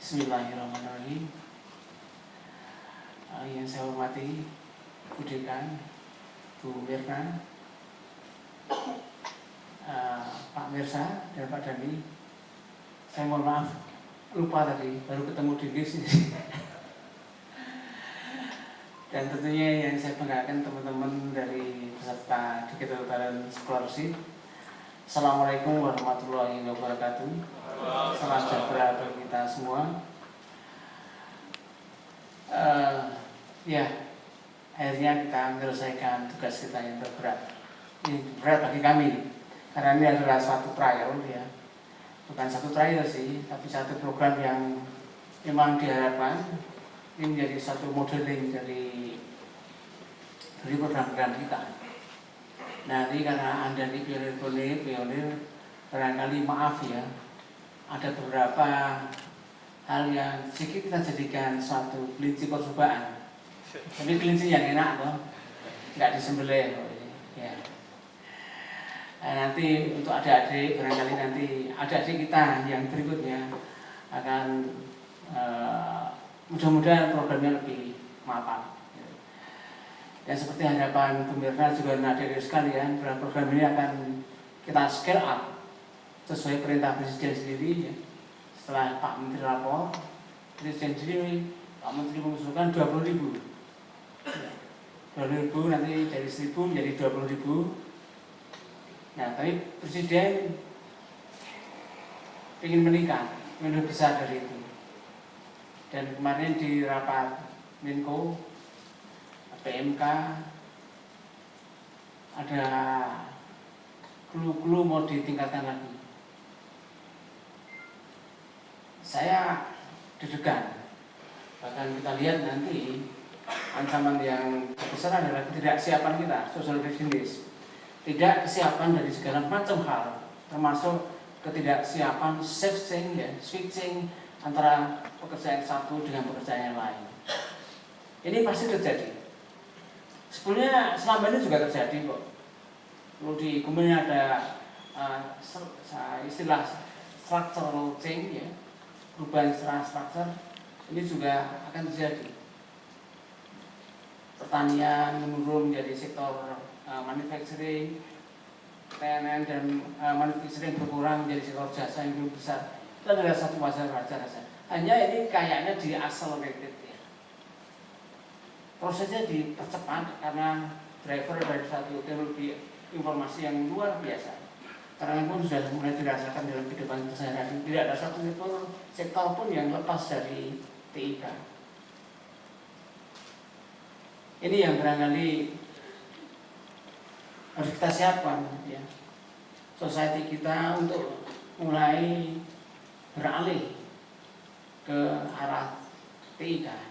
Bismillahirrahmanirrahim. Yang saya hormati Bu Dekan, Bu Mirna, Pak Mirsa dan Pak Dani. Saya mohon maaf, lupa tadi, baru ketemu di sini. Dan tentunya yang saya banggakan teman-teman dari peserta Digital Talent Scholarship. Assalamualaikum warahmatullahi wabarakatuh. Salam sejahtera bagi kita semua. Akhirnya kita menyelesaikan tugas kita yang terberat. Ini berat bagi kami, karena ini adalah suatu trial ya. Bukan satu trial sih, tapi satu program yang memang diharapkan ini menjadi satu modeling dari program-program kita. Nah, ini karena Anda ini pionir, barangkali maaf ya, ada beberapa hal yang sedikit kita jadikan suatu kelinci percobaan. Tapi kelinci yang enak loh, nggak disembelih ya. Nanti untuk adik-adik, barangkali nanti adik-adik kita yang berikutnya akan mudah-mudahan programnya lebih mapan. Dan seperti harapan Bu Mirna juga adik-adik sekalian, program ini akan kita scale up sesuai perintah Presiden sendiri ya. Setelah Pak Menteri lapor, Presiden sendiri, Pak Menteri mengusulkan 20.000. 20.000 nanti dari 1.000 menjadi 20.000. Nah, tapi Presiden ingin meningkat, lebih besar dari itu. Dan kemarin di rapat Menko, PMK, ada clue mau ditingkatkan lagi. Saya deg-degan. Bahkan kita lihat nanti ancaman yang besar adalah ketidaksiapan kita, social readiness. Tidak kesiapan dari segala macam hal, termasuk ketidaksiapan switching antara pekerjaan satu dengan pekerjaan yang lain. Ini pasti terjadi. Sebenarnya selama ini juga terjadi kok. Kalau di kemudian ada istilah structural change ya, perubahan secara struktur, ini juga akan terjadi. Pertanian menurun menjadi sektor manufacturing, TNN dan manufacturing berkurang menjadi sektor jasa yang lebih besar. Itu adalah satu wajar saja. Hanya ini kayaknya di accelerated ya. Prosesnya dipercepat karena driver dari satu teknologi informasi yang luar biasa. Sekarang pun sudah mulai dirasakan dalam kehidupan sehari-hari. Tidak ada satu sektor pun yang lepas dari TIK. Ini yang barangkali harus kita siapkan ya. Society kita untuk mulai beralih ke arah TIK.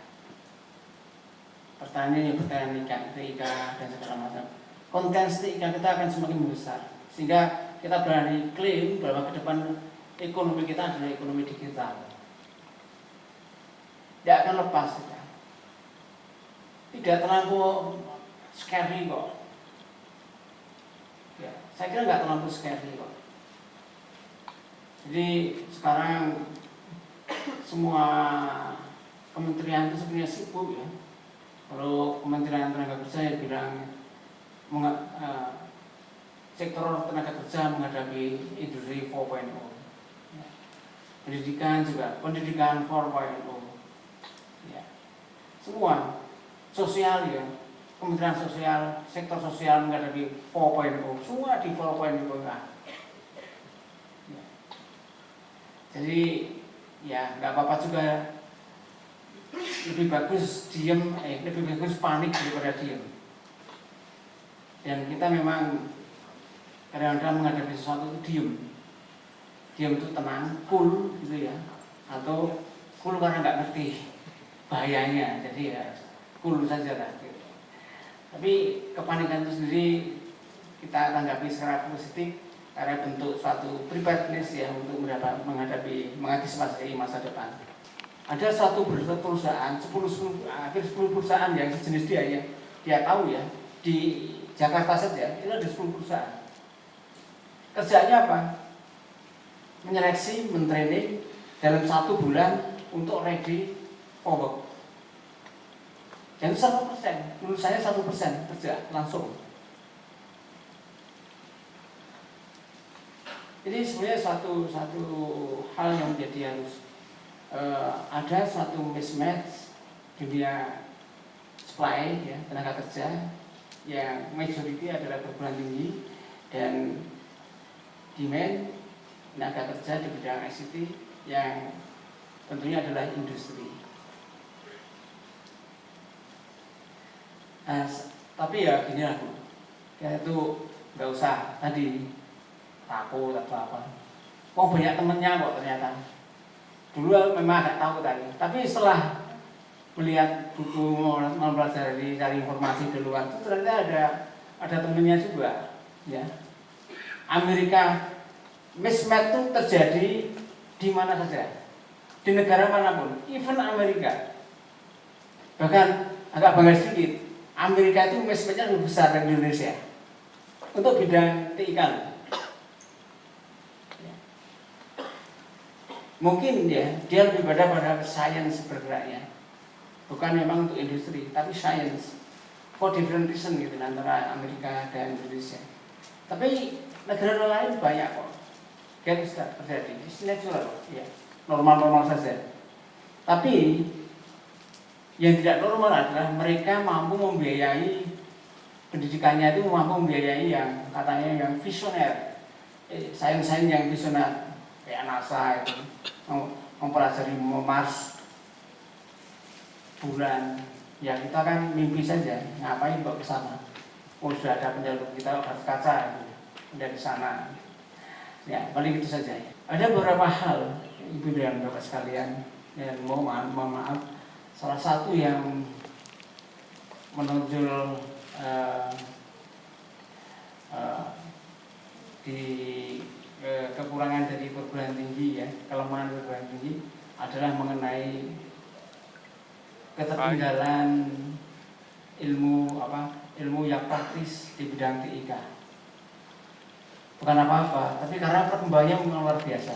Pertanian TIK dan segala macam. Konten TIK kita akan semakin membesar. Sehingga kita berani klaim bahwa ke depan ekonomi kita adalah ekonomi digital. Tidak akan lepas kita. Tidak terlalu scary kok. Ya, saya kira nggak terlalu scary kok. Jadi sekarang semua kementerian itu sebenarnya sibuk ya. Kalau Kementerian Tenaga Kerja yang bilang sektor tenaga kerja menghadapi industri 4.0. Pendidikan juga, pendidikan 4.0. Ya. Semua sosial ya, Kementerian Sosial, sektor sosial menghadapi 4.0. Semua di 4.0 kan. Ya. Jadi ya nggak apa-apa juga. Lebih bagus lebih bagus panik daripada diam. Dan kita memang kadang-kadang menghadapi sesuatu itu diam. Diam itu tenang, cool gitu ya. Atau cool karena nggak ngerti bahayanya, jadi ya cool saja lah. Gitu. Tapi kepanikan itu sendiri kita tanggapi secara positif karena bentuk suatu preparedness ya untuk mengantisipasi masa depan. Ada suatu perusahaan, hampir 10 perusahaan yang sejenis dia tahu ya, di Jakarta saja itu ada 10 perusahaan. Kerjanya apa? Menyeleksi, mentraining dalam 1 bulan untuk ready for work. Dan 100%, menurut saya 100% kerja langsung. Ini sebenarnya satu hal yang menjadi harus ada suatu mismatch dunia supply ya, tenaga kerja yang majority adalah perguruan tinggi dan demand tenaga kerja di bidang ICT yang tentunya adalah industri. Tapi ya gini lah Bu, ya itu nggak usah tadi takut atau apa. Oh banyak temennya kok ternyata. Dulu memang agak takut tadi, tapi setelah melihat buku, mempelajari, cari informasi di luar itu ternyata ada temennya juga. Ya, Amerika mismatch itu terjadi di mana saja, di negara manapun, even Amerika. Bahkan agak bangga sedikit, Amerika itu mismatchnya lebih besar dari Indonesia untuk bidang TIK. Mungkin ya dia lebih pada science bergeraknya, bukan memang untuk industri, tapi science for different reason gitu antara Amerika dan Indonesia. Tapi negara lain banyak kok, kan bisa terjadi, it's natural, ya normal-normal saja. Tapi yang tidak normal adalah mereka mampu membiayai pendidikannya itu, mampu membiayai yang katanya yang visioner, sains-sains yang visioner kayak NASA itu mempelajari Mars, bulan. Ya kita kan mimpi saja, ngapain kok ke sana? Oh sudah ada penjalur kita harus kaca itu dari sana. Ya paling itu saja. Ada beberapa hal Ibu dan Bapak sekalian yang mohon maaf. Salah satu yang menonjol di kekurangan dari perguruan tinggi ya, kelemahan perguruan tinggi adalah mengenai ketertinggalan ilmu yang praktis di bidang TIK. Bukan apa-apa, tapi karena perkembangannya luar biasa.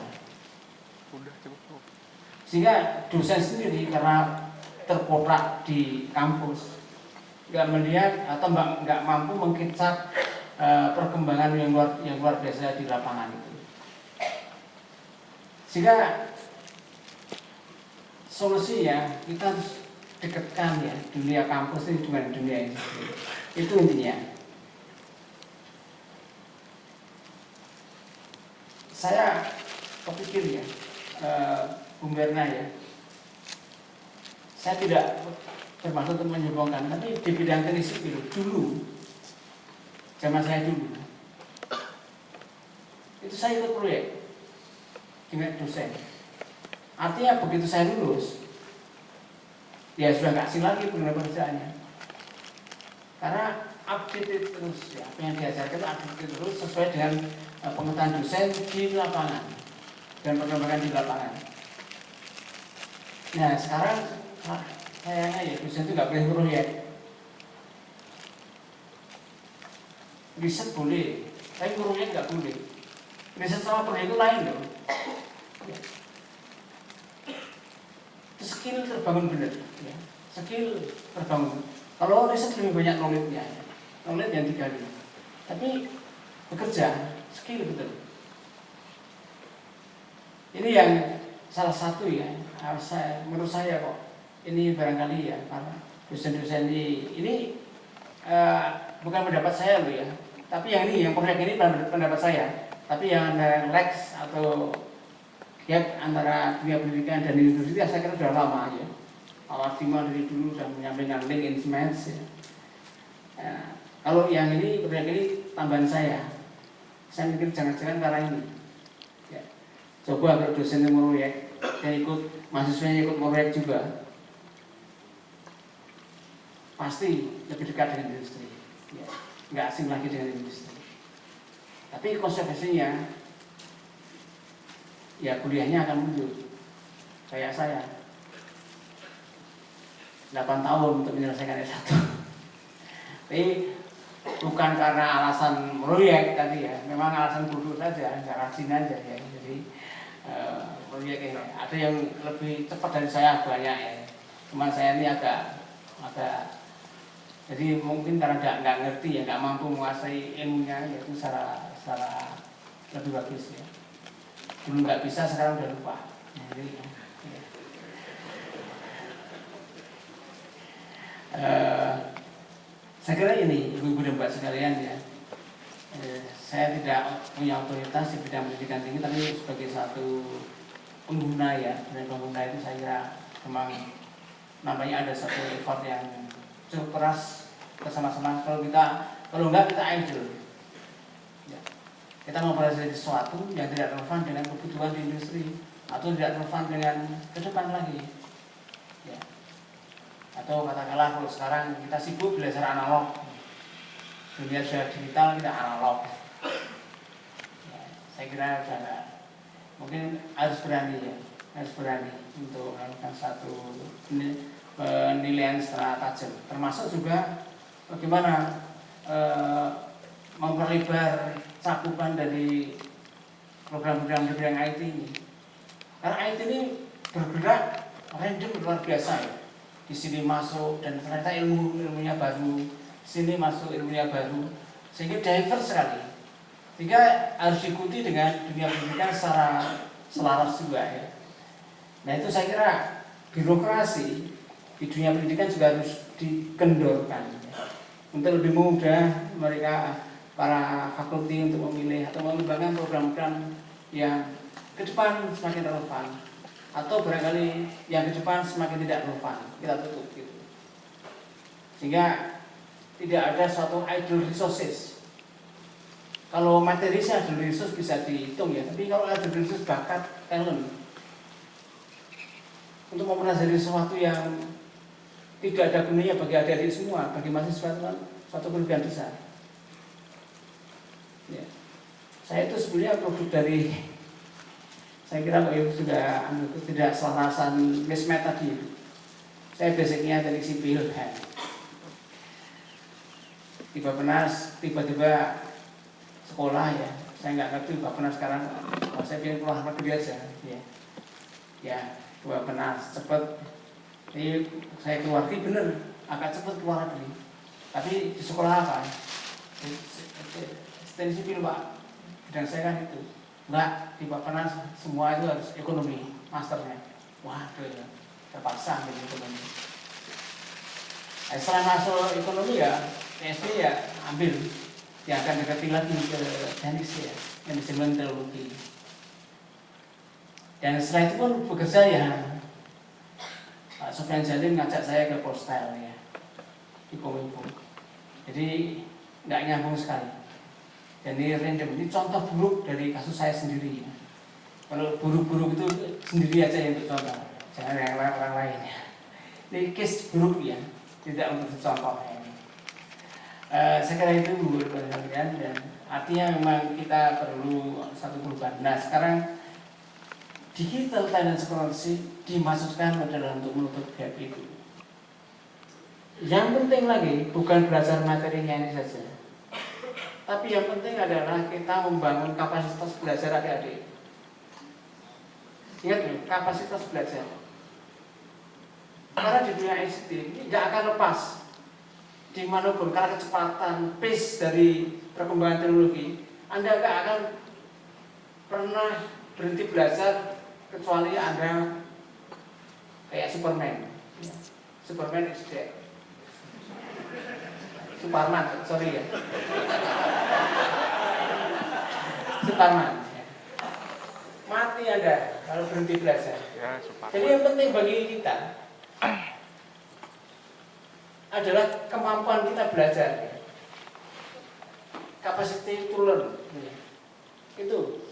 Sehingga dosen sendiri karena terkotak di kampus nggak melihat atau nggak mampu mengkicap perkembangan yang luar biasa di lapangan itu. Sehingga solusinya kita harus dekatkan ya dunia kampus ini dengan dunia industri. Itu intinya. Saya kepikir ya, Bung Berna ya, saya tidak bermaksud untuk menyombongkan, tapi di bidang teknik sipil dulu, zaman saya dulu, itu saya ikut proyek dengan dosen. Artinya begitu saya lulus, ya sudah nggak asing lagi pengenal pekerjaannya. Karena update terus ya, apa yang diajarkan itu update terus sesuai dengan pengetahuan dosen di lapangan dan perkembangan di lapangan. Nah sekarang sayangnya ya dosen itu nggak boleh proyek. Riset boleh, tapi proyek nggak boleh. Riset sama proyek itu lain loh. Itu skill terbangun benar, ya. Skill terbangun. Kalau riset lebih banyak knowledge-nya, knowledge yang digali. Tapi bekerja, skill betul. Ini yang salah satu ya, menurut saya kok ini barangkali ya, karena dosen-dosen ini bukan pendapat saya loh ya, tapi yang proyek ini pendapat saya. Tapi yang ada Lex atau gap antara dunia pendidikan dan industri saya kira sudah lama ya. Awas Timo dari dulu sudah menyampaikan link in match ya. Kalau yang ini proyek ini tambahan saya mikir jangan-jangan karena ini ya. Coba kalau dosennya proyek dan ikut mahasiswanya ikut proyek juga, pasti lebih dekat dengan industri ya. Nggak asing lagi dengan industri. Tapi konsekuensinya ya kuliahnya akan muncul kayak saya 8 tahun untuk menyelesaikan S1. Tapi bukan karena alasan proyek tadi ya, memang alasan bodoh saja, nggak rajin aja ya. Jadi proyeknya. Ada yang lebih cepat dari saya banyak ya. Cuman saya ini agak jadi mungkin karena nggak ngerti ya, nggak mampu menguasai ilmunya, yaitu secara lebih bagus ya. Dulu nggak bisa, sekarang udah lupa. Jadi, saya kira ini ibu-ibu dan bapak sekalian ya. Saya tidak punya otoritas di bidang pendidikan tinggi, tapi sebagai satu pengguna ya, dan pengguna itu saya kira memang namanya ada satu effort yang cukup keras bersama-sama. Kalau enggak kita idle. Ya. Kita mau belajar sesuatu yang tidak relevan dengan kebutuhan di industri atau tidak relevan dengan ke depan lagi. Ya. Atau katakanlah kalau sekarang kita sibuk belajar analog, dunia sudah digital, kita analog. Ya, saya kira mungkin harus berani ya, harus berani untuk melakukan satu penilaian secara tajam, termasuk juga bagaimana memperlebar cakupan dari program-program di bidang IT ini. Karena IT ini bergerak random luar biasa ya. Di sini masuk dan ternyata ilmunya baru, di sini masuk ilmunya baru, sehingga diverse sekali. Sehingga harus diikuti dengan dunia pendidikan secara selaras juga ya. Nah itu saya kira birokrasi di dunia pendidikan juga harus dikendorkan ya. Untuk lebih mudah mereka para fakulti untuk memilih atau mengembangkan program-program yang ke depan semakin relevan, atau barangkali yang ke depan semakin tidak relevan, kita tutup gitu. Sehingga tidak ada suatu idle resources. Kalau materi sih idle resource bisa dihitung ya, tapi kalau idle resource bakat, talent untuk mempelajari sesuatu yang tidak ada gunanya bagi adik-adik semua, bagi mahasiswa itu kan suatu kerugian besar. Ya. Saya itu sebenarnya produk dari, saya kira Pak Ibu sudah tidak selarasan mismatch tadi. Saya basicnya dari sipil kan. Tiba-tiba sekolah ya, saya nggak ngerti Bapenas sekarang. Saya pilih keluar negeri aja, ya Bapenas cepet. Jadi saya keluar negeri bener, agak cepet keluar negeri. Tapi di sekolah apa? Teknik sipil Pak, bidang saya kan itu. Enggak, di Bapenas semua itu harus ekonomi, masternya. Waduh ya, terpaksa ambil ekonomi. Setelah masuk ekonomi ya, PSD ya ambil. Ya akan dekati lagi ke teknik ya, manajemen teknologi. Dan setelah itu pun bekerja ya, Pak Sofyan Jalil ngajak saya ke Postal ya, di Kominfo. Jadi nggak nyambung sekali. Dan ini random, ini contoh buruk dari kasus saya sendiri. Kalau buruk-buruk itu sendiri aja yang untuk contoh, jangan yang orang lain ya. Ini case buruk ya, tidak untuk contoh ya. Saya kira itu dan artinya memang kita perlu satu perubahan. Nah sekarang digital finance currency dimaksudkan adalah untuk menutup gap itu. Yang penting lagi bukan belajar materinya ini saja, tapi yang penting adalah kita membangun kapasitas belajar adik-adik. Ingat nih, kapasitas belajar. Karena di dunia ICT ini tidak akan lepas dimanapun, karena kecepatan pace dari perkembangan teknologi, Anda tidak akan pernah berhenti belajar kecuali Anda kayak Superman. Superman is dead. Superman, sorry ya. Superman. Mati Anda kalau berhenti belajar. Ya, jadi yang penting bagi kita adalah kemampuan kita belajar, capacity to learn. Itu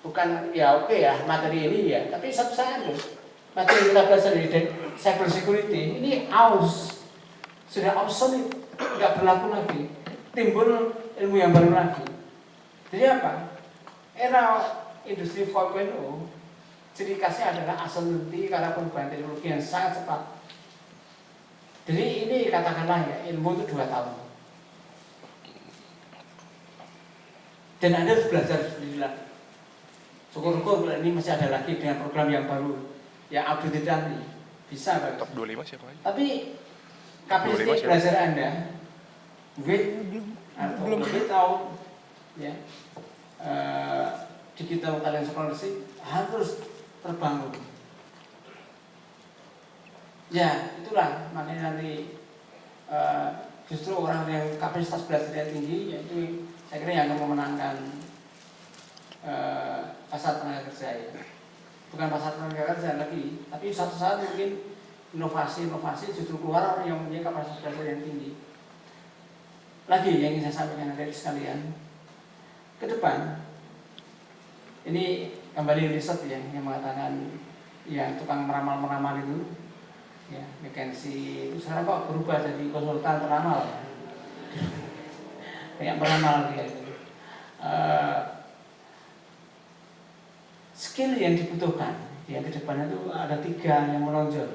bukan ya oke ya materi ini ya, tapi satu saat loh materi kita belajar di cyber security ini sudah obsolete, nggak berlaku lagi, timbul ilmu yang baru lagi. Jadi apa? Era industri 4.0 ciri khasnya adalah ascendancy karena perubahan teknologi yang sangat cepat. Jadi ini katakanlah ya, ilmu itu 2 tahun. Dan Anda harus belajar sendiri lagi. Syukur-syukur ini masih ada lagi dengan program yang baru, yang updated nanti. Bisa Pak. Top 25 siapa aja? Tapi kapasitas belajar Anda belum tahu ya, digital talent scholarship harus terbangun. Ya, itulah makanya nanti justru orang yang kapasitas belajarnya tinggi, yaitu saya kira yang akan memenangkan pasar tenaga kerja ya. Bukan pasar tenaga kerja lagi, tapi suatu saat mungkin inovasi justru keluar orang yang mempunyai kapasitas belajar yang tinggi. Lagi yang ingin saya sampaikan dari sekalian, ke depan ini kembali riset ya yang mengatakan yang tukang meramal itu ya, McKinsey itu sekarang kok berubah jadi konsultan peramal ya. Kayak peramal dia itu. Skill yang dibutuhkan yang ke depan itu ada 3 yang menonjol.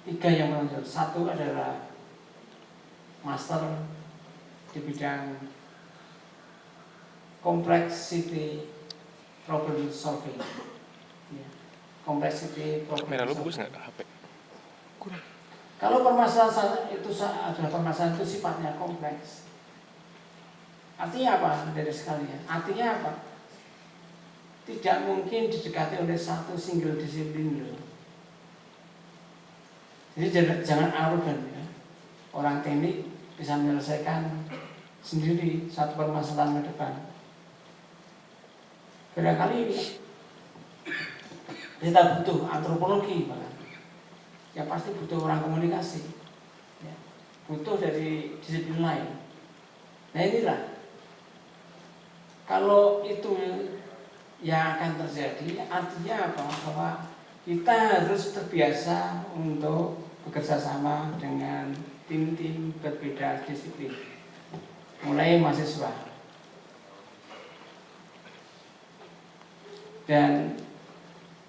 3 yang menonjol. Satu adalah master di bidang complexity problem solving. Ya. Complexity problem Kamera lu solving. bagus nggak HP? Kurang. Kalau permasalahan itu adalah permasalahan itu sifatnya kompleks. Artinya apa dari sekalian? Artinya apa? Tidak mungkin didekati oleh satu single disiplin loh. Jadi jangan arogan ya. Orang teknik bisa menyelesaikan sendiri satu permasalahan ke depan. Barangkali kita butuh antropologi bahkan. Ya pasti butuh orang komunikasi. Ya. Butuh dari disiplin lain. Nah inilah. Kalau itu yang akan terjadi, artinya apa? Bahwa kita harus terbiasa untuk bekerja sama dengan tim-tim berbeda disiplin, mulai mahasiswa. Dan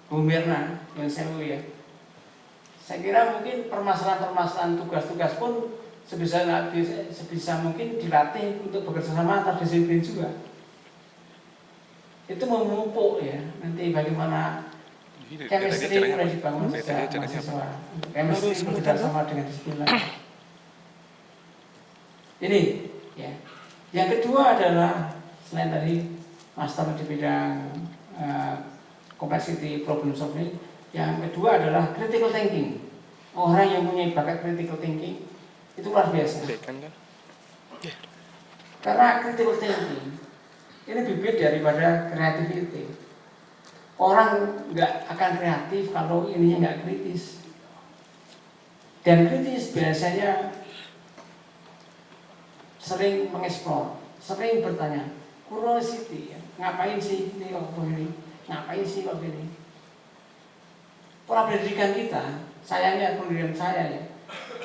Bu Mirna, yang saya kira mungkin permasalahan-permasalahan tugas-tugas pun sebisa mungkin dilatih untuk bekerja sama antar disiplin juga. Itu memupuk ya, nanti bagaimana chemistry mulai dibangun sejak mahasiswa. Chemistry bekerja sama dengan disiplin lain. Ini ya. Yang kedua adalah selain tadi master di bidang complexity problem solving, yang kedua adalah critical thinking. Orang yang punya bakat critical thinking itu luar biasa. Karena critical thinking ini bibit daripada creativity. Orang nggak akan kreatif kalau ininya nggak kritis. Dan kritis biasanya sering mengeksplor, sering bertanya, curiosity, ya. Ngapain sih ini kok begini? Ngapain sih kok begini? Pola pendidikan kita, sayangnya pendidikan saya ya,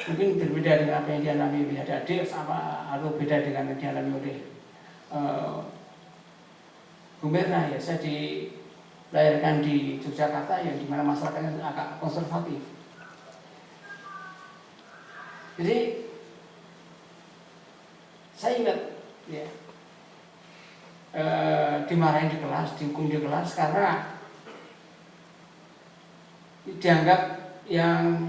mungkin berbeda dengan apa yang dialami oleh adik-adik, atau beda dengan yang dialami oleh Bu Mirna ya. Saya dilahirkan di Yogyakarta yang dimana masyarakatnya agak konservatif. Jadi saya ingat ya, dimarahin di kelas, dihukum di kelas karena dianggap yang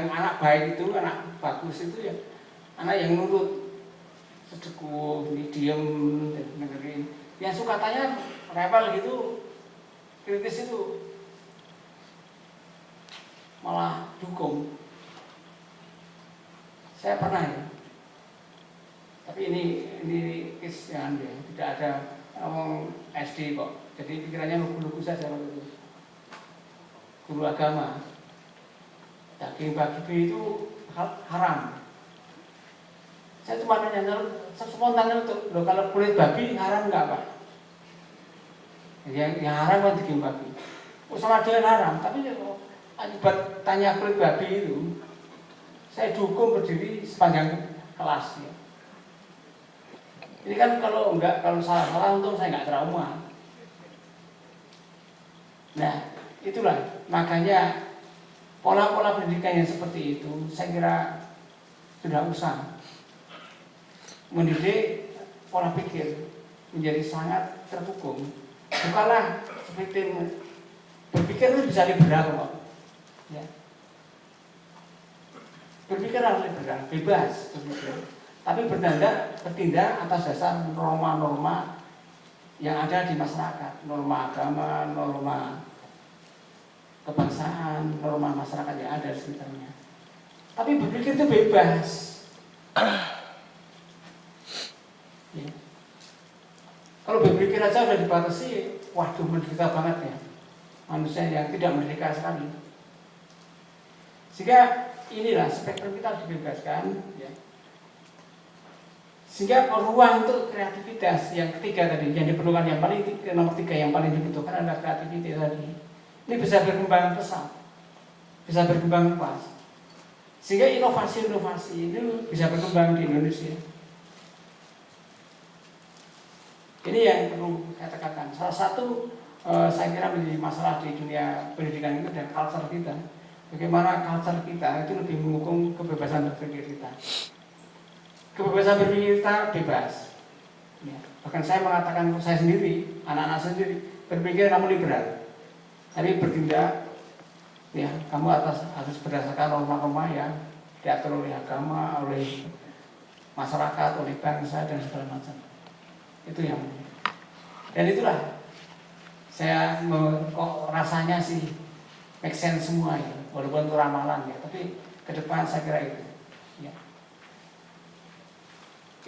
anak baik itu, anak bagus itu ya anak yang nurut, sedekuh, diem, dengerin. Yang suka tanya, rebel gitu, kritis itu malah dukung. Saya pernah ya. Tapi ini case yang tidak ada ngomong SD kok. Jadi pikirannya lugu-lugu saja waktu itu. Guru agama, daging babi itu haram. Saya cuma nanya, spontan itu, loh kalau kulit babi haram nggak Pak? Yang haram kan daging babi. Oh sama dengan haram, tapi akibat tanya kulit babi itu, saya dukung berdiri sepanjang kelas ya. Ini kan kalau salah untung saya nggak trauma. Nah itulah makanya pola-pola pendidikan yang seperti itu saya kira sudah usah mendidik pola pikir menjadi sangat terkukung. Bukanlah seperti berpikir itu bisa liberal kok. Ya. Berpikirlah liberal, bebas berpikir. Tapi bertindak atas dasar norma-norma yang ada di masyarakat, norma agama, norma kebangsaan, norma masyarakat yang ada di sekitarnya. Tapi berpikir itu bebas. Ya. Kalau berpikir aja udah dibatasi, waduh menderita banget ya. Manusia yang tidak merdeka sekali. Sehingga inilah spektrum kita harus dibebaskan. Ya. Sehingga ruang untuk kreativitas yang ketiga tadi, yang diperlukan yang paling nomor 3 yang paling dibutuhkan adalah kreativitas tadi. Ini bisa berkembang pesat, bisa berkembang luas. Sehingga inovasi-inovasi ini bisa berkembang di Indonesia. Ini yang perlu saya tekankan. Salah satu saya kira menjadi masalah di dunia pendidikan itu dan culture kita. Bagaimana culture kita itu lebih mendukung kebebasan berpikir kita. Kebebasan berpikir kita bebas. Ya. Bahkan saya mengatakan untuk saya sendiri, anak-anak sendiri berpikir namun liberal. Tapi bertindak, ya kamu harus berdasarkan norma-norma yang diatur oleh agama, oleh masyarakat, oleh bangsa dan segala macam. Itu yang, dan itulah saya kok rasanya sih make sense semua ya, walaupun itu ramalan ya, tapi ke depan saya kira itu ya.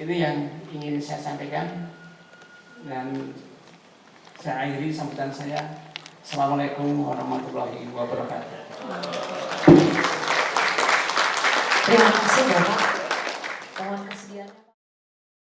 Itu yang ingin saya sampaikan dan saya akhiri sambutan saya. Assalamualaikum warahmatullahi wabarakatuh. Terima kasih Bapak.